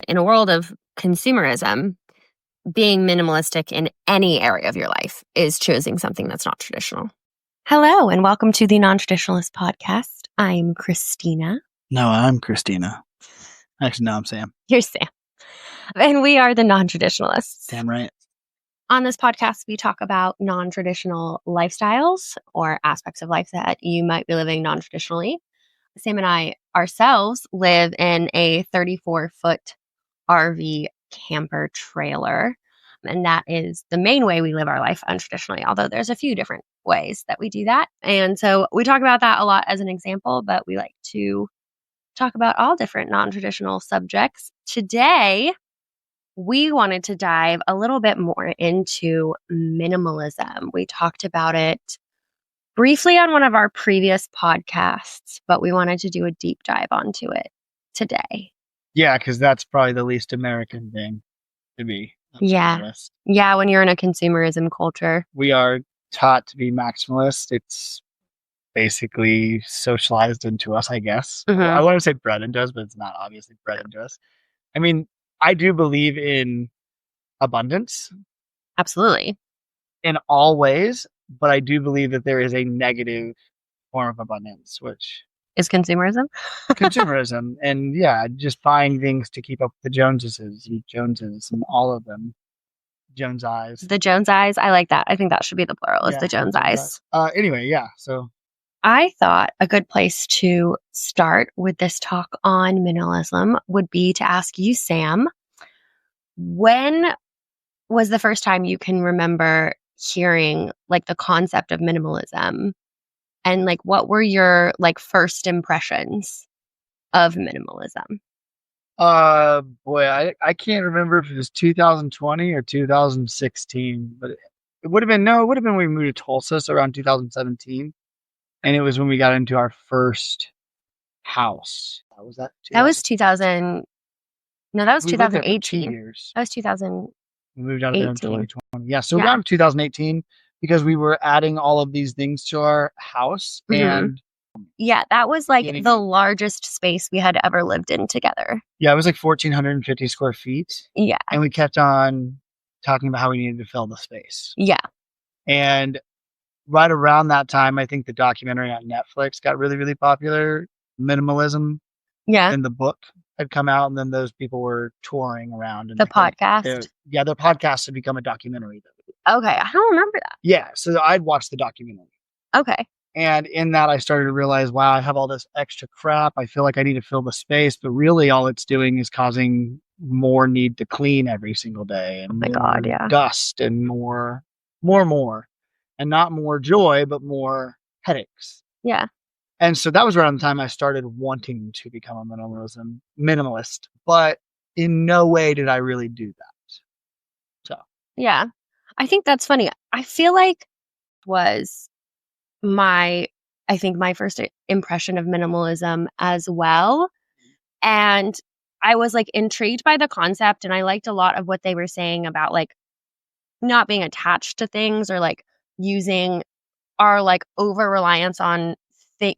in a world of consumerism, being minimalistic in any area of your life is choosing something that's not traditional. Hello, and welcome to the NonTraditionalist Podcast. I'm Cristina. No, I'm Cristina. Actually, no, I'm Sam. You're Sam. And we are the Non-Traditionalists. Damn right. On this podcast, we talk about non-traditional lifestyles or aspects of life that you might be living non-traditionally. Sam and I ourselves live in a 34-foot RV camper trailer. And that is the main way we live our life untraditionally, although there's a few different ways that we do that. And so we talk about that a lot as an example, but we like to talk about all different non-traditional subjects. Today, we wanted to dive a little bit more into minimalism. We talked about it briefly on one of our previous podcasts, but we wanted to do a deep dive onto it today. Yeah, because that's probably the least American thing to be. Yeah. Yeah, when you're in a consumerism culture. We are taught to be maximalist. It's basically socialized into us, I guess. Mm-hmm. I want to say bred into us, but it's not obviously bred into us. I mean, I do believe in abundance. Absolutely. In all ways, but I do believe that there is a negative form of abundance, which is consumerism. Consumerism. And yeah, just buying things to keep up with the Joneses and all of them. Jones eyes. The Jones eyes. I like that. I think that should be the plural, is the Jones eyes. Anyway, yeah. So I thought a good place to start with this talk on minimalism would be to ask you, Sam, when was the first time you can remember hearing like the concept of minimalism? And like, what were your like first impressions of minimalism? Boy, I can't remember if it was 2020 or 2016, but it would have been when we moved to Tulsa, so around 2017. And it was when we got into our first house. Was that? That was 2000. No, that was 2018. 2 years. That was 2000. We moved out of there in 2020. Yeah, so around 2018, because we were adding all of these things to our house. Mm-hmm. And yeah, that was like the largest space we had ever lived in together. Yeah, it was like 1,450 square feet. Yeah. And we kept on talking about how we needed to fill the space. Yeah. And right around that time, I think the documentary on Netflix got really, really popular. Minimalism. Yeah. And the book had come out, and then those people were touring around. And the podcast? Their podcast had become a documentary. Okay, I don't remember that. Yeah, so I'd watched the documentary. Okay. And in that, I started to realize, wow, I have all this extra crap. I feel like I need to fill the space, but really all it's doing is causing more need to clean every single day. And dust and more. And not more joy, but more headaches. Yeah. And so that was around the time I started wanting to become a minimalist, but in no way did I really do that. So. Yeah. I think that's funny. I feel like was my first impression of minimalism as well. And I was like intrigued by the concept, and I liked a lot of what they were saying about like not being attached to things or like using our like over reliance on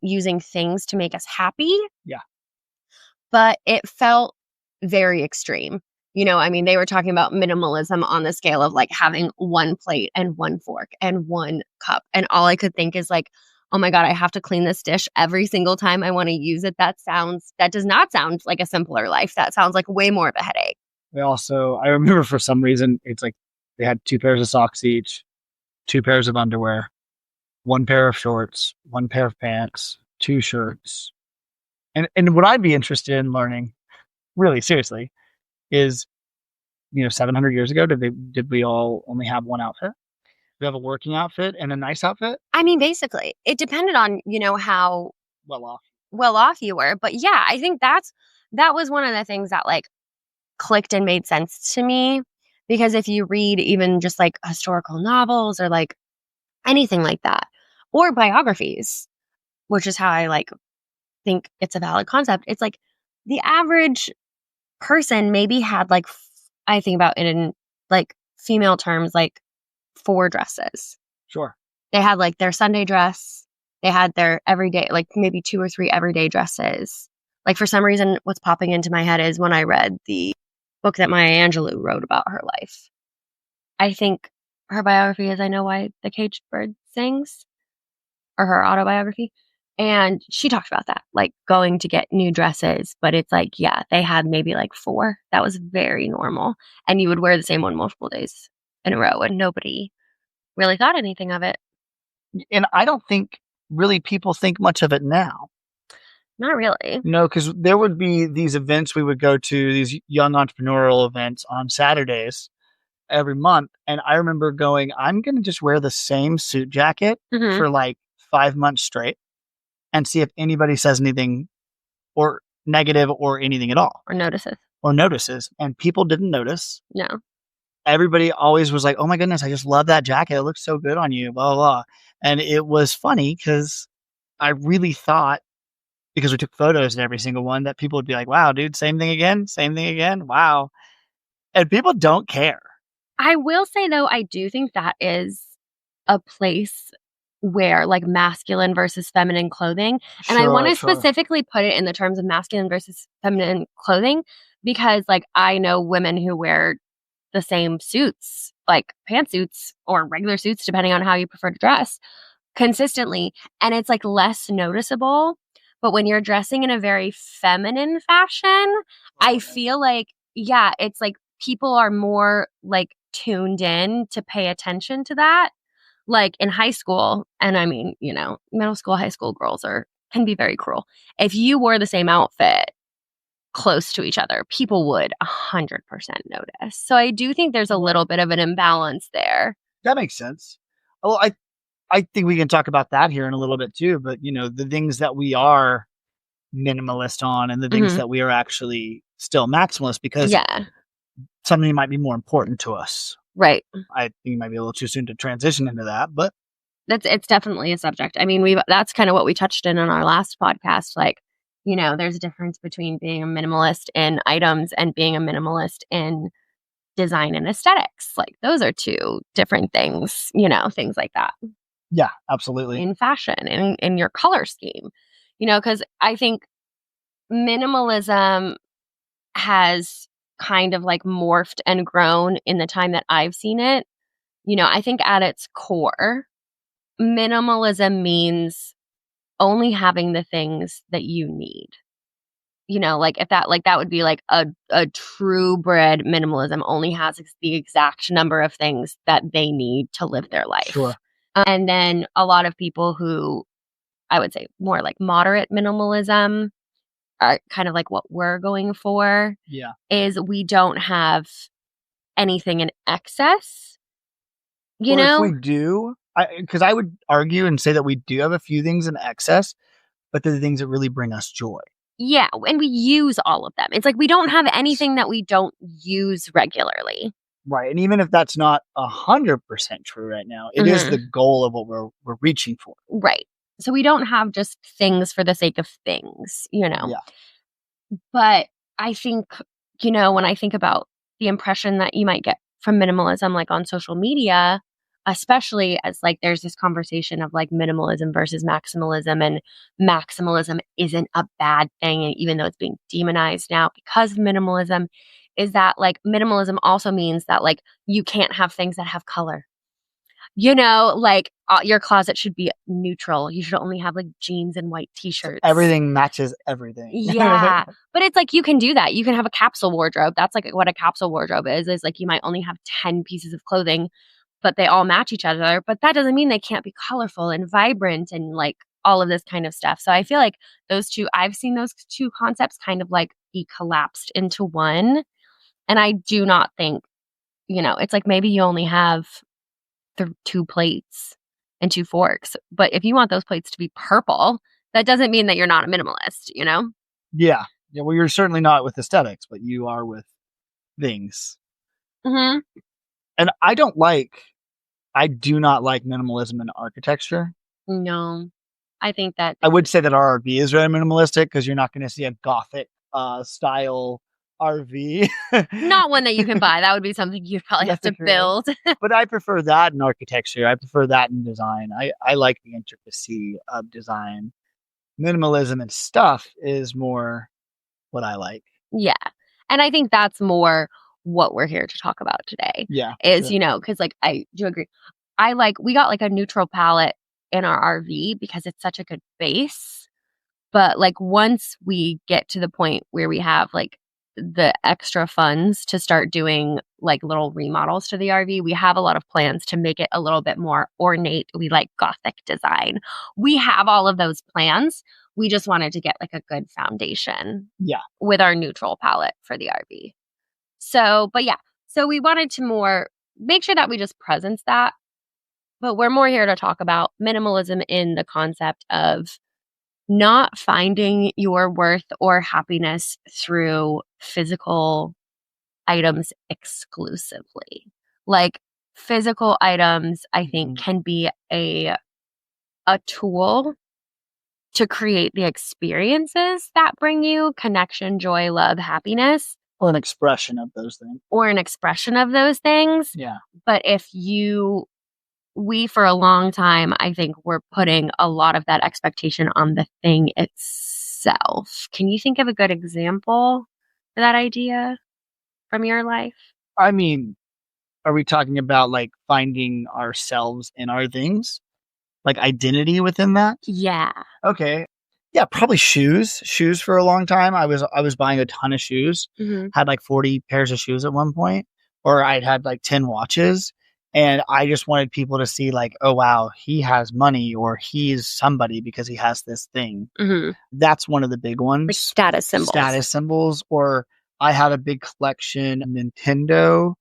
using things to make us happy. Yeah. But it felt very extreme. You know, I mean, they were talking about minimalism on the scale of like having one plate and one fork and one cup. And all I could think is like, oh my God, I have to clean this dish every single time I want to use it. That does not sound like a simpler life. That sounds like way more of a headache. I remember for some reason, it's like they had 2 pairs of socks each, 2 pairs of underwear, 1 pair of shorts, 1 pair of pants, 2 shirts. And what I'd be interested in learning, really seriously, is, 700 years ago, did we all only have one outfit? We have a working outfit and a nice outfit? I mean, basically, it depended on, how well off you were. But yeah, I think that was one of the things that like clicked and made sense to me, because if you read even just like historical novels or like anything like that, or biographies, which is how I like think it's a valid concept. It's like the average person maybe had like, I think about it in like female terms, like 4 dresses. Sure. They had like their Sunday dress. They had their everyday, like maybe 2 or 3 everyday dresses. Like for some reason, what's popping into my head is when I read the book that Maya Angelou wrote about her life. I think her biography is I Know Why the Caged Bird Sings, or her autobiography. And she talked about that, like going to get new dresses. But it's like, yeah, they had maybe like 4. That was very normal. And you would wear the same one multiple days in a row, and nobody really thought anything of it. And I don't think really people think much of it now. Not really. No, because there would be these events we would go to, these young entrepreneurial events on Saturdays every month. And I remember going, I'm going to just wear the same suit jacket for like 5 months straight and see if anybody says anything or negative or anything at all. Or notices. And people didn't notice. No. Everybody always was like, oh my goodness, I just love that jacket. It looks so good on you, blah, blah, blah. And it was funny because I really thought, because we took photos in every single one, that people would be like, wow, dude, same thing again. Wow. And people don't care. I will say, though, I do think that is a place where like masculine versus feminine clothing. And I want to specifically put it in the terms of masculine versus feminine clothing, because like I know women who wear the same suits, like pantsuits or regular suits, depending on how you prefer to dress, consistently. And it's like less noticeable. But when you're dressing in a very feminine fashion, I feel like, yeah, it's like people are more like tuned in to pay attention to that. Like in high school, and I mean, you know, middle school, high school girls can be very cruel. If you wore the same outfit close to each other, people would 100% notice. So I do think there's a little bit of an imbalance there. That makes sense. Well, I think we can talk about that here in a little bit too, but you know, the things that we are minimalist on and the things that we are actually still maximalist, because something might be more important to us. Right. I think it might be a little too soon to transition into that, but it's definitely a subject. I mean, that's kind of what we touched in our last podcast. Like, you know, there's a difference between being a minimalist in items and being a minimalist in design and aesthetics. Like those are 2 different things, you know, things like that. Yeah, absolutely. In fashion, in your color scheme, you know, because I think minimalism has kind of like morphed and grown in the time that I've seen it. You know, I think at its core, minimalism means only having the things that you need. You know, like if that would be like a true bred minimalism only has the exact number of things that they need to live their life. Sure. And then a lot of people who I would say more like moderate minimalism are kind of like what we're going for. Yeah. Is we don't have anything in excess. You know? If we do, because I would argue and say that we do have a few things in excess, but they're the things that really bring us joy. Yeah, and we use all of them. It's like we don't have anything that we don't use regularly. Right. And even if that's not 100% true right now, it is the goal of what we're reaching for. Right. So we don't have just things for the sake of things, you know. Yeah. But I think, you know, when I think about the impression that you might get from minimalism, like on social media, especially as like there's this conversation of like minimalism versus maximalism, and maximalism isn't a bad thing, and even though it's being demonized now because of minimalism, is that like minimalism also means that like you can't have things that have color. You know, like your closet should be neutral. You should only have like jeans and white t-shirts. So everything matches everything. Yeah. But it's like you can do that. You can have a capsule wardrobe. That's like what a capsule wardrobe is like you might only have 10 pieces of clothing, but they all match each other. But that doesn't mean they can't be colorful and vibrant and like all of this kind of stuff. So I feel like I've seen those 2 concepts kind of like be collapsed into one. And I do not think, you know, it's like maybe you only have 2 plates and 2 forks. But if you want those plates to be purple, that doesn't mean that you're not a minimalist, you know? Yeah. Yeah. Well, you're certainly not with aesthetics, but you are with things. Mm-hmm. And I do not like minimalism in architecture. No. I think that I would say that our RV is very minimalistic because you're not going to see a Gothic style RV. Not one that you can buy. That would be something you'd probably have to build. But I prefer that in architecture. I prefer that in design. I like the intricacy of design. Minimalism and stuff is more what I like. Yeah. And I think that's more what we're here to talk about today. Yeah. Is, because like I do agree. We got like a neutral palette in our RV because it's such a good base. But like once we get to the point where we have like the extra funds to start doing like little remodels to the RV, we have a lot of plans to make it a little bit more ornate. We like Gothic design. We have all of those plans. We just wanted to get like a good foundation with our neutral palette for the RV. So we wanted to more make sure that we just presence that. But we're more here to talk about minimalism in the concept of not finding your worth or happiness through physical items exclusively. Like physical items, I think, can be a tool to create the experiences that bring you connection, joy, love, happiness. Or an expression of those things. Yeah. But we for a long time, I think we're putting a lot of that expectation on the thing itself. Can you think of a good example for that idea from your life? I mean, are we talking about like finding ourselves in our things? Like identity within that? Yeah. Okay. Yeah, probably shoes. Shoes for a long time. I was buying a ton of shoes. Mm-hmm. Had like 40 pairs of shoes at one point, or I'd had like 10 watches. And I just wanted people to see like, oh, wow, he has money or he's somebody because he has this thing. Mm-hmm. That's one of the big ones. Like status symbols. Or I had a big collection of Nintendo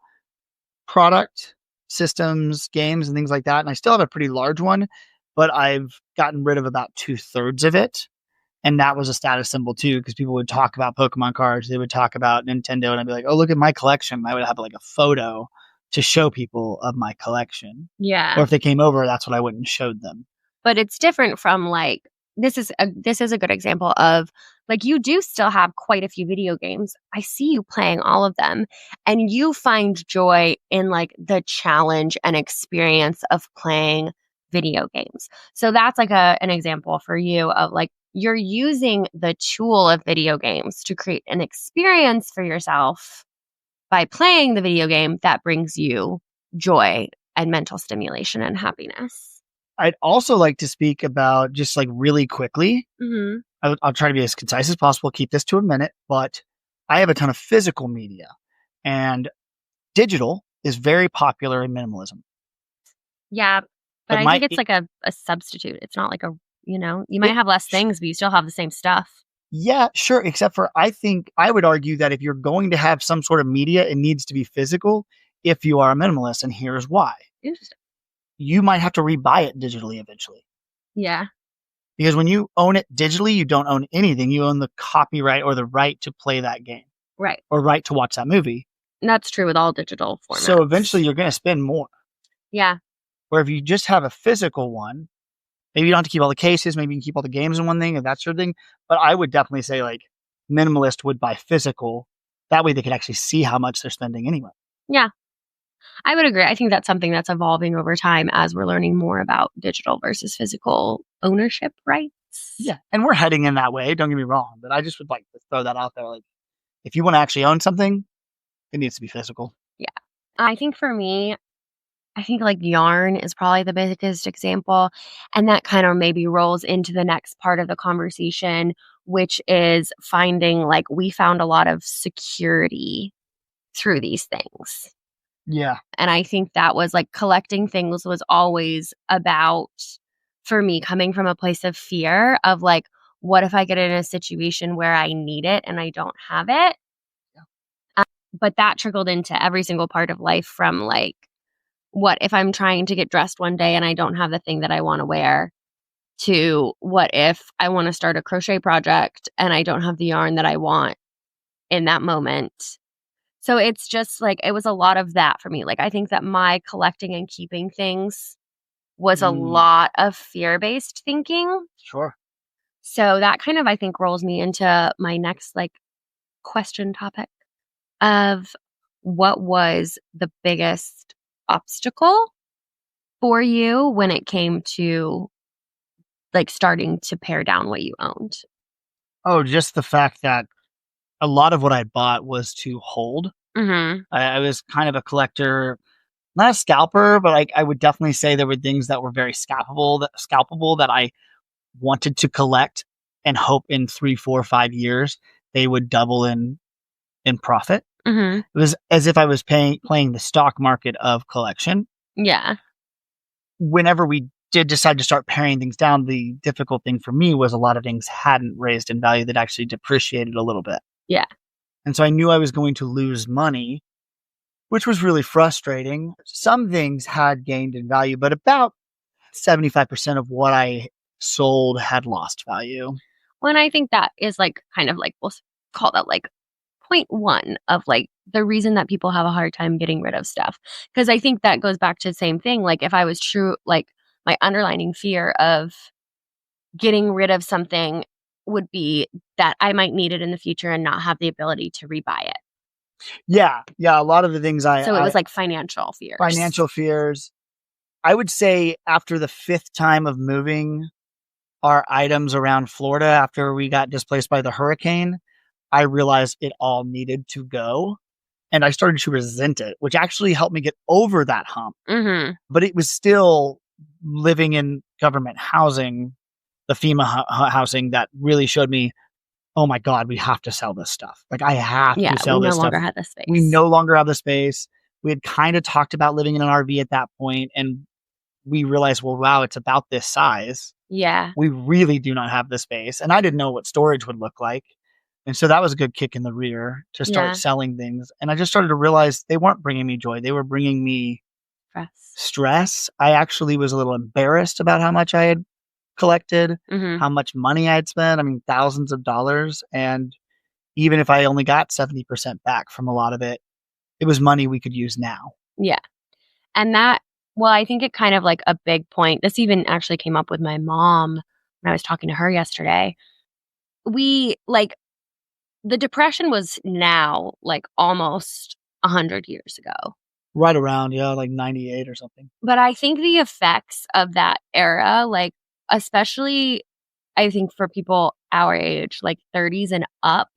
product systems, games, and things like that. And I still have a pretty large one, but I've gotten rid of about 2/3 of it. And that was a status symbol too, because people would talk about Pokemon cards. They would talk about Nintendo and I'd be like, oh, look at my collection. I would have like a photo to show people of my collection. Yeah. Or if they came over, that's what I went and showed them. But it's different from like, this is a good example of like, you do still have quite a few video games. I see you playing all of them and you find joy in like the challenge and experience of playing video games. So that's like an example for you of like, you're using the tool of video games to create an experience for yourself by playing the video game that brings you joy and mental stimulation and happiness. I'd also like to speak about just like really quickly. Mm-hmm. I'll try to be as concise as possible, keep this to a minute, but I have a ton of physical media and digital is very popular in minimalism. Yeah, but I think it's like a substitute. It's not like you might have less things, but you still have the same stuff. Yeah, sure. Except for I would argue that if you're going to have some sort of media, it needs to be physical if you are a minimalist. And here's why. Interesting. You might have to rebuy it digitally eventually. Yeah. Because when you own it digitally, you don't own anything. You own the copyright or the right to play that game. Right. Or right to watch that movie. And that's true with all digital formats. So eventually you're going to spend more. Yeah. Where if you just have a physical one, maybe you don't have to keep all the cases. Maybe you can keep all the games in one thing and that sort of thing. But I would definitely say like minimalist would buy physical. That way they could actually see how much they're spending anyway. Yeah. I would agree. I think that's something that's evolving over time as we're learning more about digital versus physical ownership rights. Yeah. And we're heading in that way. Don't get me wrong. But I just would like to throw that out there. Like if you want to actually own something, it needs to be physical. Yeah. I think for me, I think like yarn is probably the biggest example. And that kind of maybe rolls into the next part of the conversation, which is finding like we found a lot of security through these things. Yeah. And I think that was like collecting things was always about, for me, coming from a place of fear of like, what if I get in a situation where I need it and I don't have it? Yeah. But that trickled into every single part of life from like, what if I'm trying to get dressed one day and I don't have the thing that I want to wear, to what if I want to start a crochet project and I don't have the yarn that I want in that moment. So it's just like, it was a lot of that for me. Like, I think that my collecting and keeping things was a lot of fear-based thinking. Sure. So that kind of, I think, rolls me into my next like question topic of what was the biggest obstacle for you when it came to like starting to pare down what you owned? Oh, just the fact that a lot of what I bought was to hold. Mm-hmm. I was kind of a collector, not a scalper, but I would definitely say there were things that were very scalpable that I wanted to collect and hope in 3, 4, 5 years they would double in profit. Mm-hmm. It was as if I was playing the stock market of collection. Yeah. Whenever we did decide to start paring things down, the difficult thing for me was a lot of things hadn't raised in value, that actually depreciated a little bit. Yeah. And so I knew I was going to lose money, which was really frustrating. Some things had gained in value, but about 75% of what I sold had lost value. Well, and I think that is like kind of like, we'll call that like point one of like the reason that people have a hard time getting rid of stuff. Because I think that goes back to the same thing. Like if I was true, like my underlining fear of getting rid of something would be that I might need it in the future and not have the ability to rebuy it. Yeah. A lot of the things So it was like financial fears. Financial fears. I would say after the 5th time of moving our items around Florida after we got displaced by the hurricane, I realized it all needed to go. And I started to resent it, which actually helped me get over that hump. Mm-hmm. But it was still living in government housing, the FEMA housing, that really showed me, oh my God, we have to sell this stuff. Like I have to sell this stuff. We no longer had the space. We no longer have the space. We had kind of talked about living in an RV at that point, and we realized, well, wow, it's about this size. Yeah. We really do not have the space. And I didn't know what storage would look like. And so that was a good kick in the rear to start selling things. And I just started to realize they weren't bringing me joy. They were bringing me stress. I actually was a little embarrassed about how much I had collected, how much money I had spent. I mean, thousands of dollars. And even if I only got 70% back from a lot of it, it was money we could use now. Yeah. And that, well, I think it kind of like a big point. This even actually came up with my mom when I was talking to her yesterday. We like, the Depression was now like almost 100 years ago. Right around, like 98 or something. But I think the effects of that era, like especially I think for people our age, like 30s and up,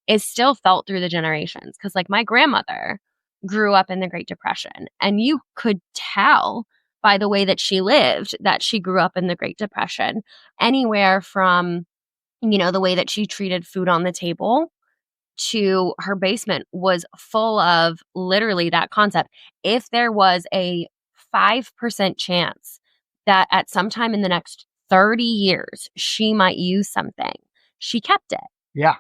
is still felt through the generations. Because like my grandmother grew up in the Great Depression, and you could tell by the way that she lived that she grew up in the Great Depression. Anywhere from, the way that she treated food on the table to her basement was full of literally that concept. If there was a 5% chance that at some time in the next 30 years she might use something, she kept it. Yeah.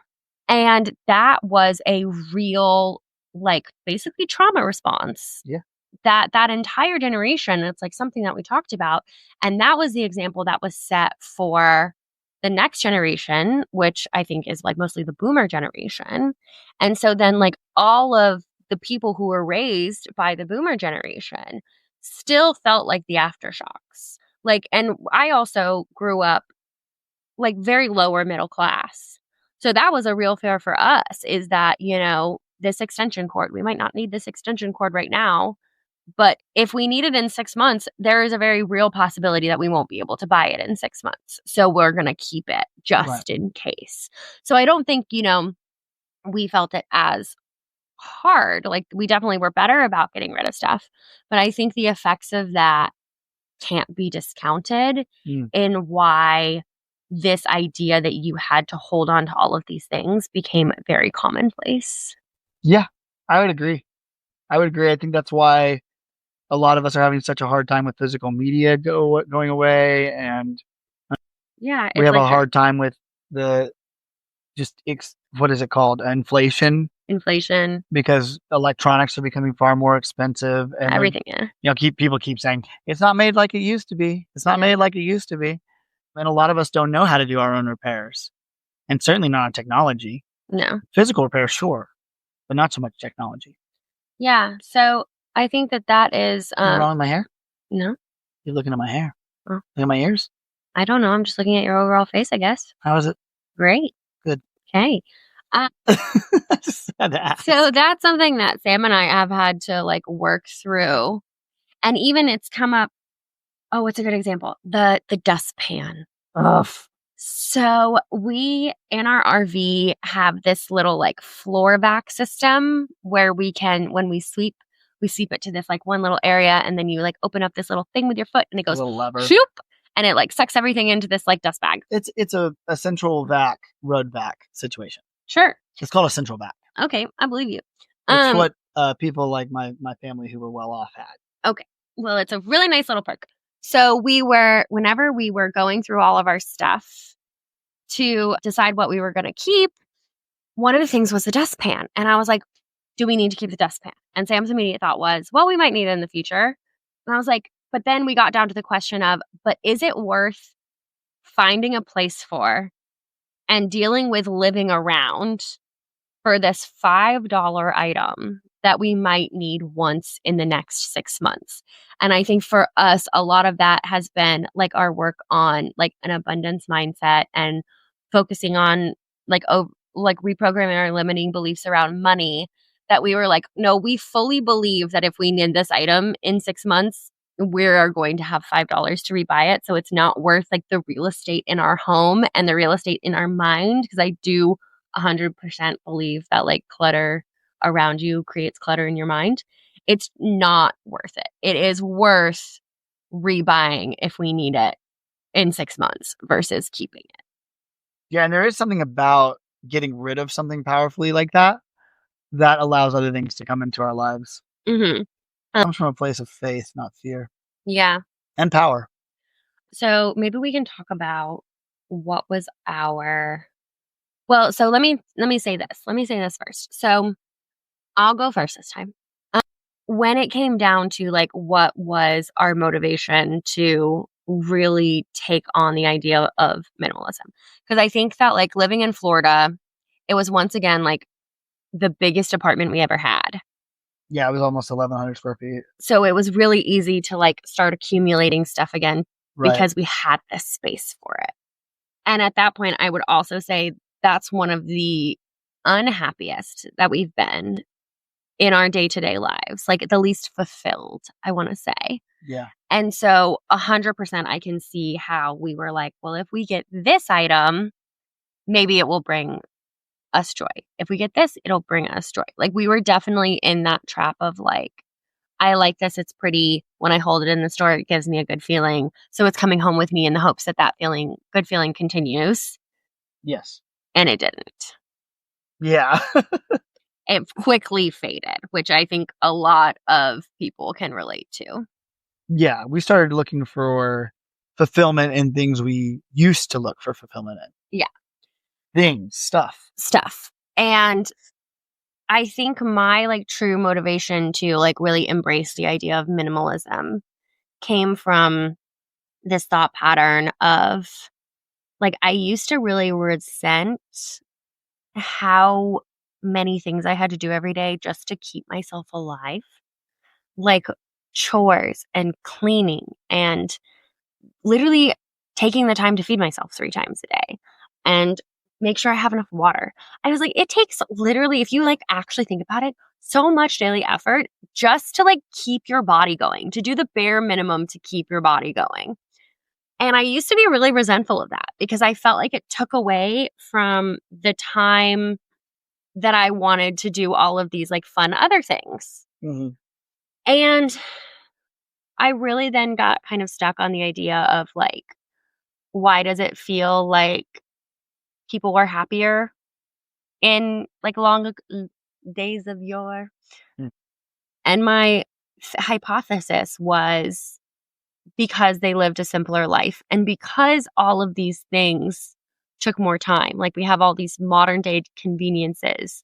And that was a real, like, basically trauma response. Yeah. That entire generation, it's like something that we talked about. And that was the example that was set for the next generation, which I think is like mostly the boomer generation. And so then like all of the people who were raised by the boomer generation still felt like the aftershocks. Like, and I also grew up like very lower middle class. So that was a real fear for us, is that, this extension cord, we might not need this extension cord right now, but if we need it in 6 months, there is a very real possibility that we won't be able to buy it in 6 months. So we're going to keep it just in case. So I don't think, we felt it as hard. Like we definitely were better about getting rid of stuff. But I think the effects of that can't be discounted in why this idea that you had to hold on to all of these things became very commonplace. Yeah, I would agree. I think that's why a lot of us are having such a hard time with physical media going away, and we have a hard time with the what is it called? Inflation, because electronics are becoming far more expensive, and everything. People keep saying it's not made like it used to be. It's not made like it used to be, and a lot of us don't know how to do our own repairs, and certainly not on technology. No, physical repair, sure, but not so much technology. Yeah, so I think that is... Anything wrong with my hair? No. You're looking at my hair. Oh. Look at my ears? I don't know. I'm just looking at your overall face, I guess. How is it? Great. Good. Okay. I just had to ask. So that's something that Sam and I have had to like work through. And even it's come up... Oh, what's a good example? The dustpan. Ugh. So we in our RV have this little like floor vac system where we can, when we sweep it to this like one little area, and then you like open up this little thing with your foot and it A goes little lever. shoop, and it like sucks everything into this like dust bag. It's a central vac, road vac situation. Sure. It's called a central vac. Okay, I believe you. It's what people like my family who were well off had. Okay. Well, it's a really nice little perk. So whenever we were going through all of our stuff to decide what we were going to keep, one of the things was the dustpan. And I was like, do we need to keep the dustpan? And Sam's immediate thought was, well, we might need it in the future. And I was like, but then we got down to the question of, but is it worth finding a place for and dealing with living around for this $5 item that we might need once in the next 6 months? And I think for us, a lot of that has been like our work on like an abundance mindset and focusing on like reprogramming our limiting beliefs around money, that we were like, no, we fully believe that if we need this item in 6 months, we are going to have $5 to rebuy it. So it's not worth like the real estate in our home and the real estate in our mind, because I do 100% believe that like clutter around you creates clutter in your mind. It's not worth it. It is worth rebuying if we need it in 6 months versus keeping it. Yeah, and there is something about getting rid of something powerfully like that allows other things to come into our lives. Mm-hmm. It comes from a place of faith, not fear. Yeah. And power. So maybe we can talk about what was our... Well, so let me say this. Let me say this first. So I'll go first this time. When it came down to like what was our motivation to really take on the idea of minimalism, because I think that like living in Florida, it was once again like the biggest apartment we ever had. Yeah, it was almost 1,100 square feet. So it was really easy to like start accumulating stuff again, Right. because we had this space for it. And at that point, I would also say that's one of the unhappiest that we've been in our day-to-day lives, like the least fulfilled, I want to say. Yeah. And so 100% I can see how we were like, well, if we get this item, maybe it will bring us joy. If we get this, it'll bring us joy. Like we were definitely in that trap of like, I like this, it's pretty. When I hold it in the store, it gives me a good feeling. So it's coming home with me in the hopes that good feeling continues. Yes. And it didn't. Yeah. It quickly faded, which I think a lot of people can relate to. Yeah, we started looking for fulfillment in things we used to look for fulfillment in. Yeah. Things, stuff. And I think my like true motivation to like really embrace the idea of minimalism came from this thought pattern of like, I used to really resent how many things I had to do every day just to keep myself alive, like chores and cleaning and literally taking the time to feed myself 3 times a day and make sure I have enough water. I was like, it takes literally, if you like actually think about it, so much daily effort just to like keep your body going, to do the bare minimum to keep your body going. And I used to be really resentful of that because I felt like it took away from the time that I wanted to do all of these like fun other things. Mm-hmm. And I really then got kind of stuck on the idea of like, why does it feel like people were happier in like long days of yore? Mm. And my hypothesis was because they lived a simpler life and because all of these things took more time. Like we have all these modern day conveniences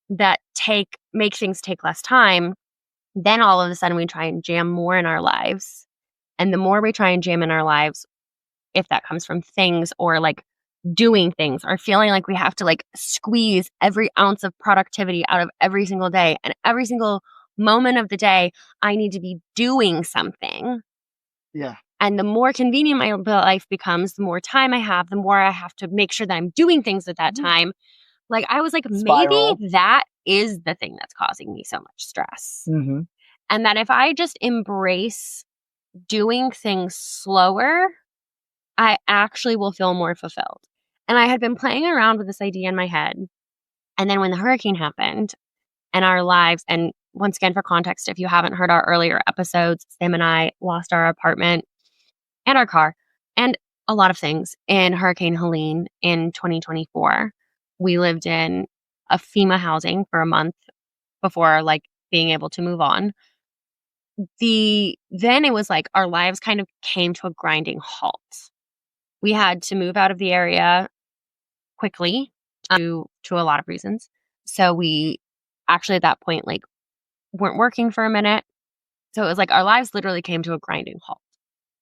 that make things take less time. Then all of a sudden we try and jam more in our lives. And the more we try and jam in our lives, if that comes from things or like doing things or feeling like we have to like squeeze every ounce of productivity out of every single day and every single moment of the day, I need to be doing something. Yeah. And the more convenient my life becomes, the more time I have, the more I have to make sure that I'm doing things at that time. Like I was like, Spiral. maybe that is the thing that's causing me so much stress. Mm-hmm. And that if I just embrace doing things slower I actually will feel more fulfilled. And I had been playing around with this idea in my head. And then when the hurricane happened and our lives, and once again, for context, if you haven't heard our earlier episodes, Sam and I lost our apartment and our car and a lot of things in Hurricane Helene in 2024. We lived in a FEMA housing for a month before like being able to move on. Then it was like our lives kind of came to a grinding halt. We had to move out of the area quickly to a lot of reasons. So we actually at that point like weren't working for a minute. So it was like our lives literally came to a grinding halt.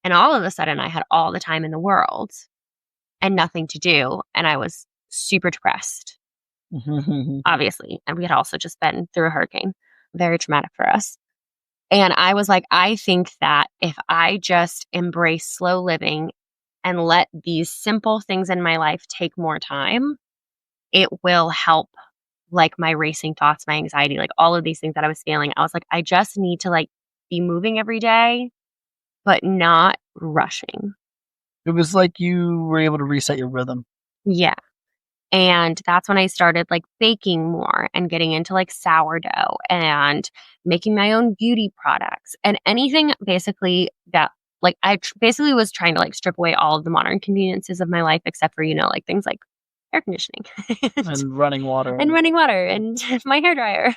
And all of a sudden I had all the time in the world and nothing to do. And I was super depressed, obviously. And we had also just been through a hurricane, very traumatic for us. And I was like, I think that if I just embrace slow living and let these simple things in my life take more time, it will help like my racing thoughts, my anxiety, like all of these things that I was feeling. I was like, I just need to like be moving every day, but not rushing. It was like you were able to reset your rhythm. Yeah. And that's when I started like baking more and getting into like sourdough and making my own beauty products and anything basically that like basically was trying to like strip away all of the modern conveniences of my life, except for, like things like air conditioning and running water and my hairdryer.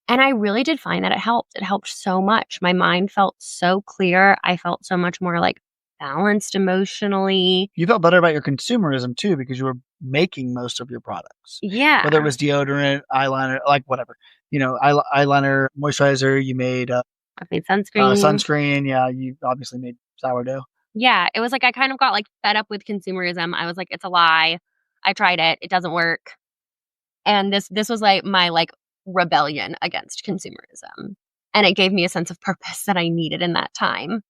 And I really did find that it helped. It helped so much. My mind felt so clear. I felt so much more like balanced emotionally. You felt better about your consumerism too, because you were making most of your products. Yeah. Whether it was deodorant, eyeliner, like whatever, eyeliner, moisturizer, you made, I made sunscreen. Sunscreen. Yeah. You obviously made sourdough. Yeah. It was like, I kind of got like fed up with consumerism. I was like, it's a lie. I tried it. It doesn't work. And this was like my like rebellion against consumerism. And it gave me a sense of purpose that I needed in that time.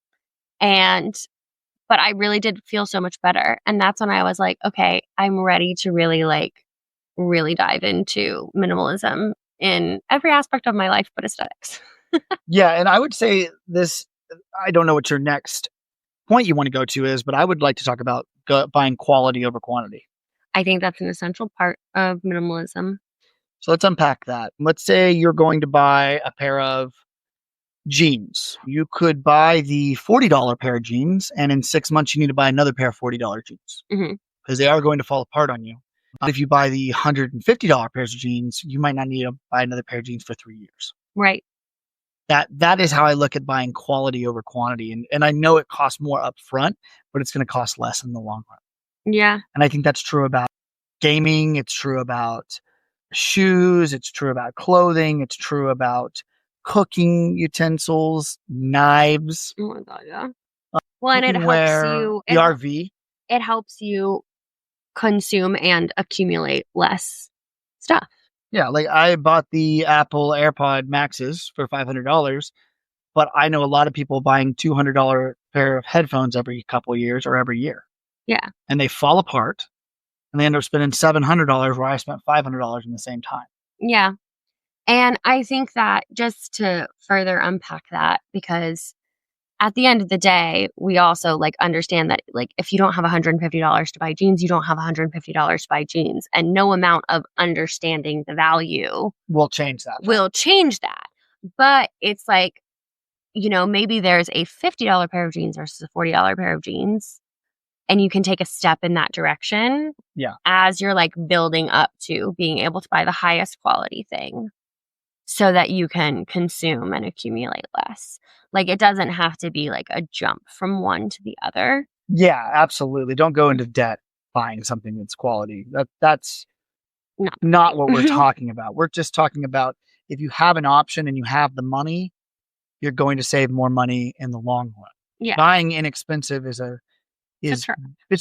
But I really did feel so much better. And that's when I was like, okay, I'm ready to really dive into minimalism in every aspect of my life, but aesthetics. Yeah. And I would say this, I don't know what your next point you want to go to is, but I would like to talk about buying quality over quantity. I think that's an essential part of minimalism. So let's unpack that. Let's say you're going to buy a pair of jeans. You could buy the $40 pair of jeans, and in 6 months, you need to buy another pair of $40 jeans because they are going to fall apart on you. If you buy the $150 pairs of jeans, you might not need to buy another pair of jeans for 3 years. Right. That is how I look at buying quality over quantity. And I know it costs more up front, but it's going to cost less in the long run. Yeah. And I think that's true about gaming. It's true about shoes. It's true about clothing. It's true about cooking utensils, knives. Oh my God, yeah. Well, and it helps you. The RV. It helps you consume and accumulate less stuff. Yeah, like I bought the Apple AirPod Maxes for $500, but I know a lot of people buying $200 pair of headphones every couple of years or every year. Yeah. And they fall apart and they end up spending $700 where I spent $500 in the same time. Yeah. And I think that just to further unpack that, because at the end of the day, we also like understand that like if you don't have $150 to buy jeans, you don't have $150 to buy jeans. And no amount of understanding the value will change that. But it's like, maybe there's a $50 pair of jeans versus a $40 pair of jeans. And you can take a step in that direction. Yeah. As you're like building up to being able to buy the highest quality thing so that you can consume and accumulate less. Like it doesn't have to be like a jump from one to the other. Yeah, absolutely. Don't go into debt buying something that's quality. That's not what we're talking about. We're just talking about if you have an option and you have the money, you're going to save more money in the long run. Yeah. Buying inexpensive is a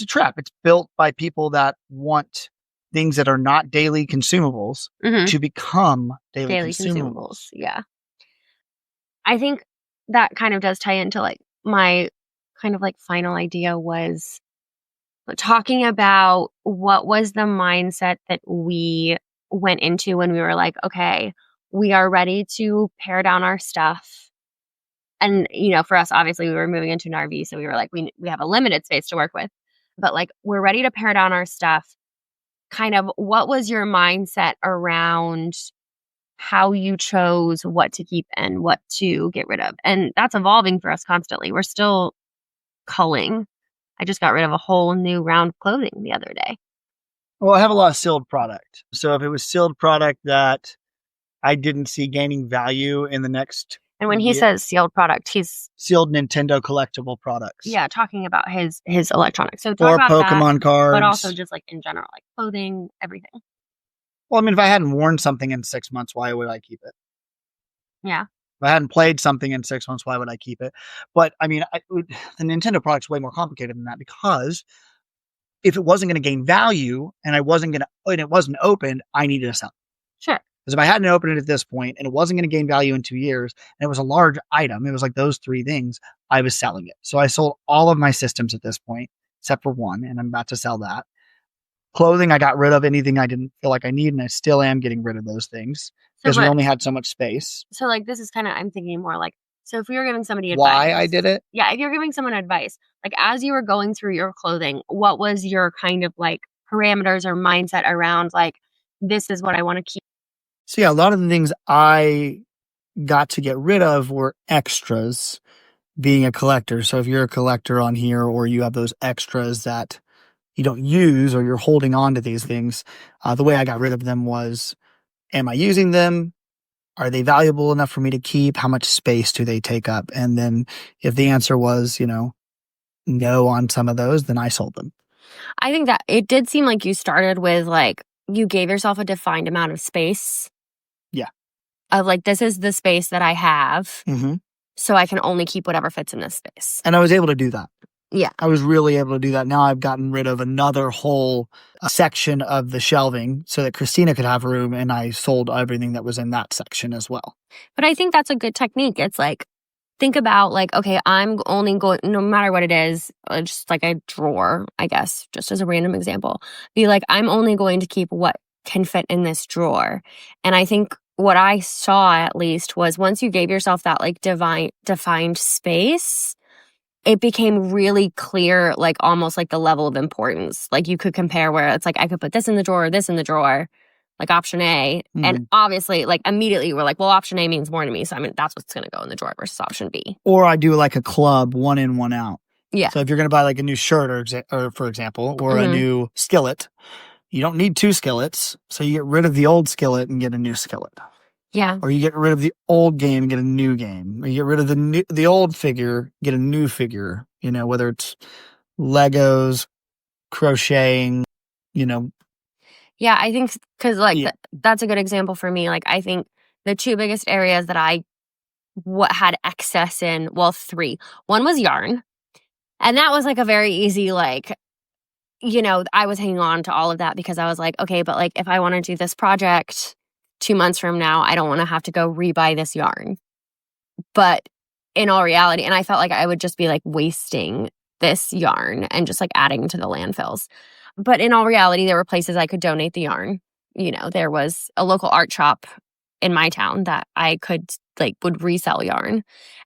trap. It's built by people that want things that are not daily consumables to become daily consumables. Yeah. I think that kind of does tie into like my kind of like final idea was talking about what was the mindset that we went into when we were like, okay, we are ready to pare down our stuff And, you know, for us, obviously, we were moving into an RV, so we were like, we have a limited space to work with. But, like, we're ready to pare down our stuff. Kind of what was your mindset around how you chose what to keep and what to get rid of? And that's evolving for us constantly. We're still culling. I just got rid of a whole new round of clothing the other day. Well, I have a lot of sealed product. So if it was sealed product that I didn't see gaining value in the next And when he says sealed product, he's sealed Nintendo collectible products. Yeah, talking about his electronics. So or talk about Pokemon that, cards. but also just like in general, like clothing, everything. Well, I mean, if I hadn't worn something in 6 months, why would I keep it? Yeah. If I hadn't played something in 6 months, why would I keep it? But I mean, the Nintendo product's way more complicated than that, because if it wasn't going to gain value and it wasn't opened, I needed to sell it. Sure. Because if I hadn't opened it at this point and it wasn't going to gain value in 2 years, and it was a large item, it was like those 3 things, I was selling it. So I sold all of my systems at this point, except for one, and I'm about to sell that. Clothing, I got rid of anything I didn't feel like I need, and I still am getting rid of those things because we only had so much space. So, like, this is kind of, I'm thinking more like, so if we were giving somebody advice. Why I did it? Yeah, if you're giving someone advice, like as you were going through your clothing, what was your kind of like parameters or mindset around like, this is what I want to keep? So yeah, a lot of the things I got to get rid of were extras, being a collector. So if you're a collector on here, or you have those extras that you don't use, or you're holding on to these things, the way I got rid of them was, am I using them? Are they valuable enough for me to keep? How much space do they take up? And then if the answer was, no on some of those, then I sold them. I think that it did seem like you started with like, you gave yourself a defined amount of space. Yeah. Of like, this is the space that I have. Mm-hmm. So I can only keep whatever fits in this space. And I was able to do that. Yeah. I was really able to do that. Now I've gotten rid of another whole section of the shelving so that Cristina could have room, and I sold everything that was in that section as well. But I think that's a good technique. It's like, think about like, okay, I'm only going, no matter what it is, just like a drawer, I guess, just as a random example, be like, I'm only going to keep what can fit in this drawer. And I think what I saw at least was once you gave yourself that like defined space, it became really clear, like almost like the level of importance. Like you could compare where it's like, I could put this in the drawer, this in the drawer, like option A. Mm-hmm. And obviously, like immediately we're like, well, option A means more to me. So I mean, that's what's going to go in the drawer versus option B. Or I do like a club, 1 in, 1 out. Yeah. So if you're going to buy like a new shirt or for example, or a new skillet, you don't need 2 skillets. So you get rid of the old skillet and get a new skillet. Yeah. Or you get rid of the old game and get a new game. Or you get rid of the old figure, get a new figure. Whether it's Legos, crocheting, Yeah, I think because like that's a good example for me. Like I think the 2 biggest areas that I had excess in, well, 3. One was yarn. And that was like a very easy, like, I was hanging on to all of that because I was like, okay, but like if I want to do this project 2 months from now, I don't want to have to go rebuy this yarn. But in all reality, and I felt like I would just be like wasting this yarn and just like adding to the landfills. But in all reality, there were places I could donate the yarn. There was a local art shop in my town that I would resell yarn.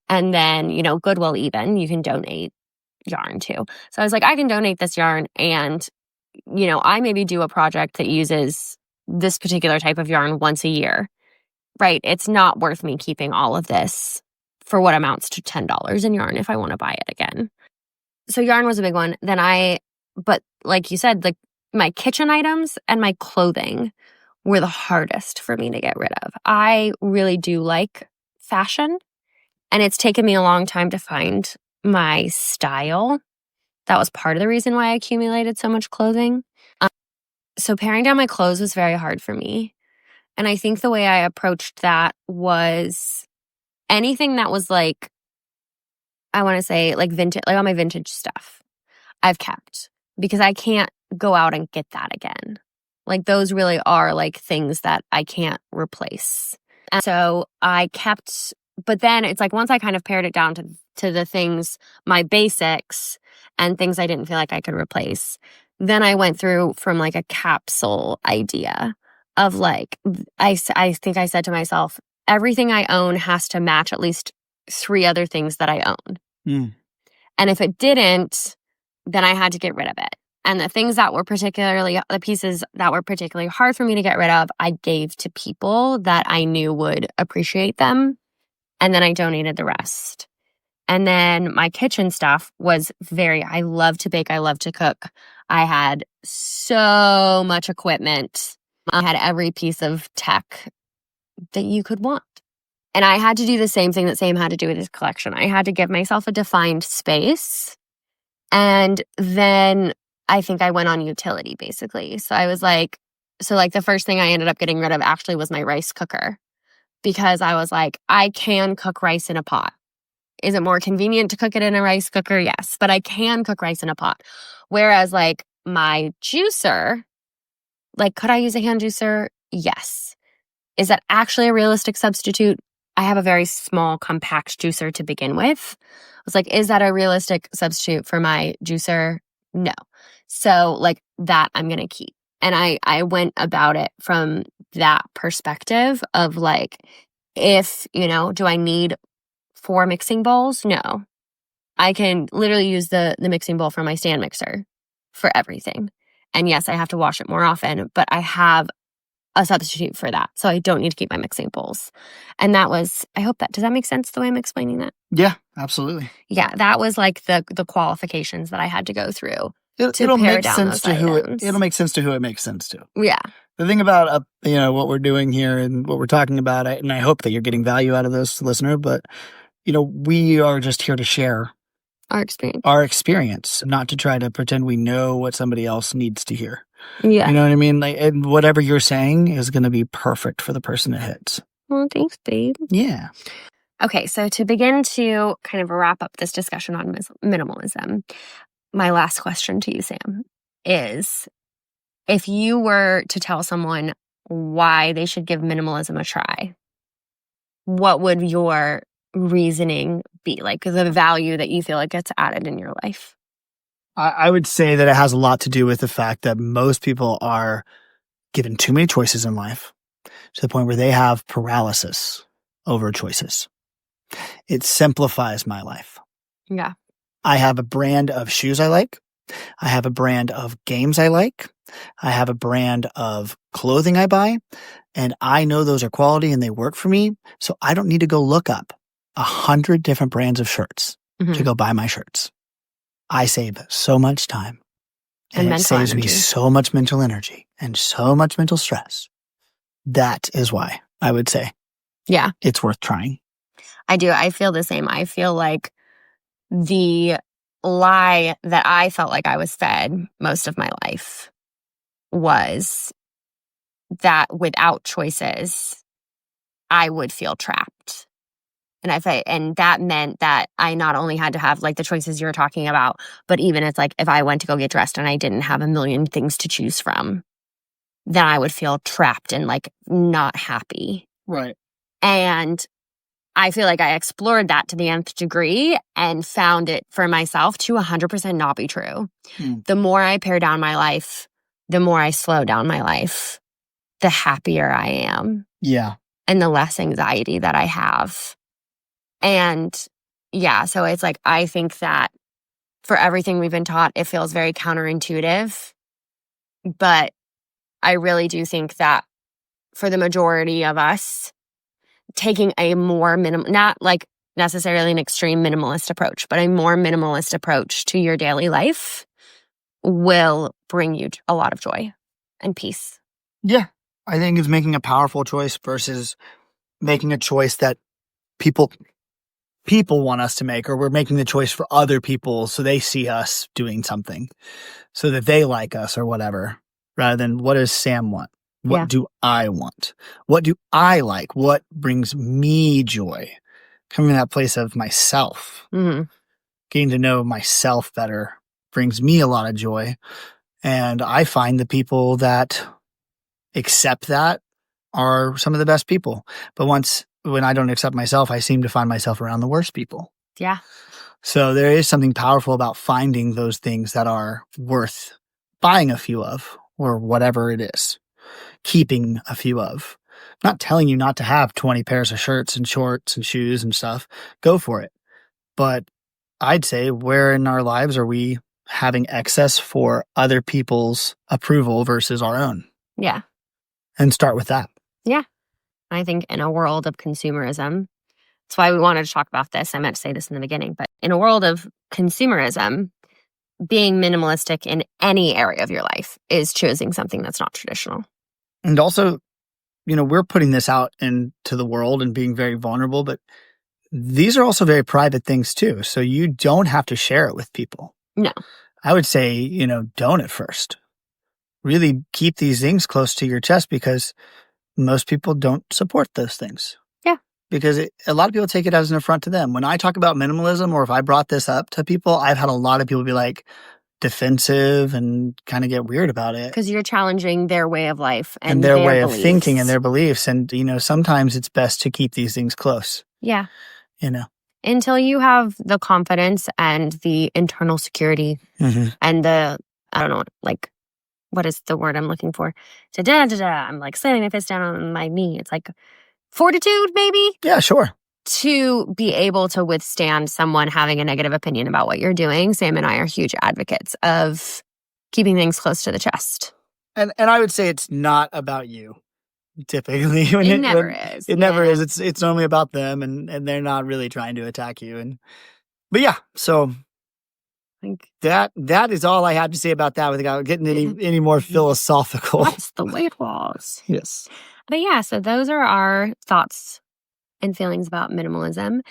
And then, Goodwill even, you can donate yarn too. So I was like, I can donate this yarn and, I maybe do a project that uses this particular type of yarn once a year, right? It's not worth me keeping all of this for what amounts to $10 in yarn if I want to buy it again. So yarn was a big one. But like you said, like my kitchen items and my clothing were the hardest for me to get rid of. I really do like fashion, and it's taken me a long time to find my style. That was part of the reason why I accumulated so much clothing. So paring down my clothes was very hard for me. And I think the way I approached that was anything that was like, I want to say like vintage, like all my vintage stuff I've kept because I can't go out and get that again. Like those really are like things that I can't replace. And so I kept, but then it's like once I kind of pared it down to the things, my basics and things I didn't feel like I could replace, then I went through from like a capsule idea of like, I think I said to myself, everything I own has to match at least 3 other things that I own. Mm. And if it didn't, then I had to get rid of it. And the pieces that were particularly hard for me to get rid of, I gave to people that I knew would appreciate them. And then I donated the rest. And then my kitchen stuff was I love to bake. I love to cook. I had so much equipment. I had every piece of tech that you could want. And I had to do the same thing that Sam had to do with his collection. I had to give myself a defined space. And then I think I went on utility, basically. So I was like, the first thing I ended up getting rid of actually was my rice cooker. Because I was like, I can cook rice in a pot. Is it more convenient to cook it in a rice cooker? Yes. But I can cook rice in a pot. Whereas like my juicer, like, could I use a hand juicer? Yes. Is that actually a realistic substitute? I have a very small, compact juicer to begin with. I was like, is that a realistic substitute for my juicer? No. So like that I'm going to keep. And I went about it from that perspective of like, if, do I need 4 mixing bowls? No. I can literally use the mixing bowl from my stand mixer for everything. And yes, I have to wash it more often, but I have a substitute for that. So I don't need to keep my mixing bowls. And that was, does that make sense the way I'm explaining that? Yeah, absolutely. Yeah, that was like the qualifications that I had to go through. It'll make sense to who it'll make sense to who it makes sense to. Yeah. The thing about what we're doing here and what we're talking about, and I hope that you're getting value out of this, listener, but we are just here to share our experience, not to try to pretend we know what somebody else needs to hear. Yeah. You know what I mean? Like, and whatever you're saying is going to be perfect for the person it hits. Well, thanks, babe. Yeah. Okay, so to begin to kind of wrap up this discussion on minimalism, my last question to you, Sam, is if you were to tell someone why they should give minimalism a try, what would your reasoning be? Like the value that you feel like gets added in your life? I would say that it has a lot to do with the fact that most people are given too many choices in life to the point where they have paralysis over choices. It simplifies my life. Yeah. I have a brand of shoes I like. I have a brand of games I like. I have a brand of clothing I buy. And I know those are quality and they work for me. So I don't need to go look up 100 different brands of shirts to go buy my shirts. I save so much time. And it saves me so much mental energy and so much mental stress. That is why I would say, yeah, it's worth trying. I do. I feel the same. I feel like the lie that I felt like I was fed most of my life was that without choices, I would feel trapped. And that meant that I not only had to have like the choices you're talking about, but even it's like if I went to go get dressed and I didn't have a million things to choose from, then I would feel trapped and like not happy. Right. And I feel like I explored that to the nth degree and found it for myself to 100% not be true. The more I pare down my life, the more I slow down my life, the happier I am. Yeah. And the less anxiety that I have. And yeah, so it's like, I think that for everything we've been taught, it feels very counterintuitive. But I really do think that for the majority of us, taking a more not like necessarily an extreme minimalist approach, but a more minimalist approach to your daily life will bring you a lot of joy and peace. Yeah. I think it's making a powerful choice versus making a choice that people want us to make, or we're making the choice for other people so they see us doing something so that they like us or whatever, rather than what does Sam want? What do I want? What do I like? What brings me joy? Coming to that place of myself, getting to know myself better brings me a lot of joy. And I find the people that accept that are some of the best people. But when I don't accept myself, I seem to find myself around the worst people. Yeah. So there is something powerful about finding those things that are worth buying a few of, or whatever it is, keeping a few of, not telling you not to have 20 pairs of shirts and shorts and shoes and stuff. Go for it. But I'd say, where in our lives are we having excess for other people's approval versus our own? Yeah. And start with that. Yeah. I think in a world of consumerism, that's why we wanted to talk about this. I meant to say this in the beginning, but in a world of consumerism, being minimalistic in any area of your life is choosing something that's not traditional. And also, we're putting this out into the world and being very vulnerable, but these are also very private things too. So you don't have to share it with people. No. I would say, don't at first. Really keep these things close to your chest, because most people don't support those things. Yeah. Because a lot of people take it as an affront to them. When I talk about minimalism, or if I brought this up to people, I've had a lot of people be like defensive and kind of get weird about it. Because you're challenging their way of life and their way beliefs. of thinking and their beliefs. And, sometimes it's best to keep these things close. Yeah. Until you have the confidence and the internal security and the, I don't know, like, what is the word I'm looking for? I'm like slamming my fist down on my knee. It's like fortitude, maybe? Yeah, sure. To be able to withstand someone having a negative opinion about what you're doing. Sam and I are huge advocates of keeping things close to the chest. And I would say it's not about you. Typically, it never is. It never is. It's normally about them, and they're not really trying to attack you. But yeah, so that is all I have to say about that without getting any more philosophical. That's the way it was. Yes. But yeah, so those are our thoughts and feelings about minimalism.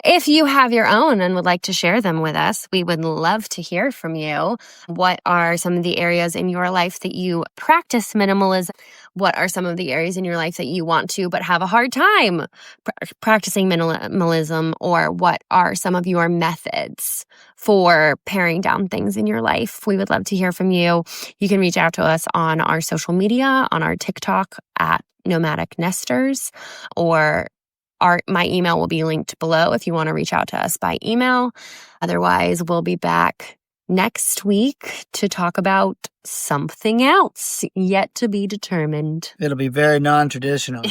If you have your own and would like to share them with us, we would love to hear from you. What are some of the areas in your life that you practice minimalism? What are some of the areas in your life that you want to but have a hard time practicing minimalism? Or what are some of your methods for paring down things in your life? We would love to hear from you. You can reach out to us on our social media, on our TikTok at Nomadic Nesters, or my email will be linked below if you want to reach out to us by email. Otherwise, we'll be back next week to talk about something else yet to be determined. It'll be very non-traditional.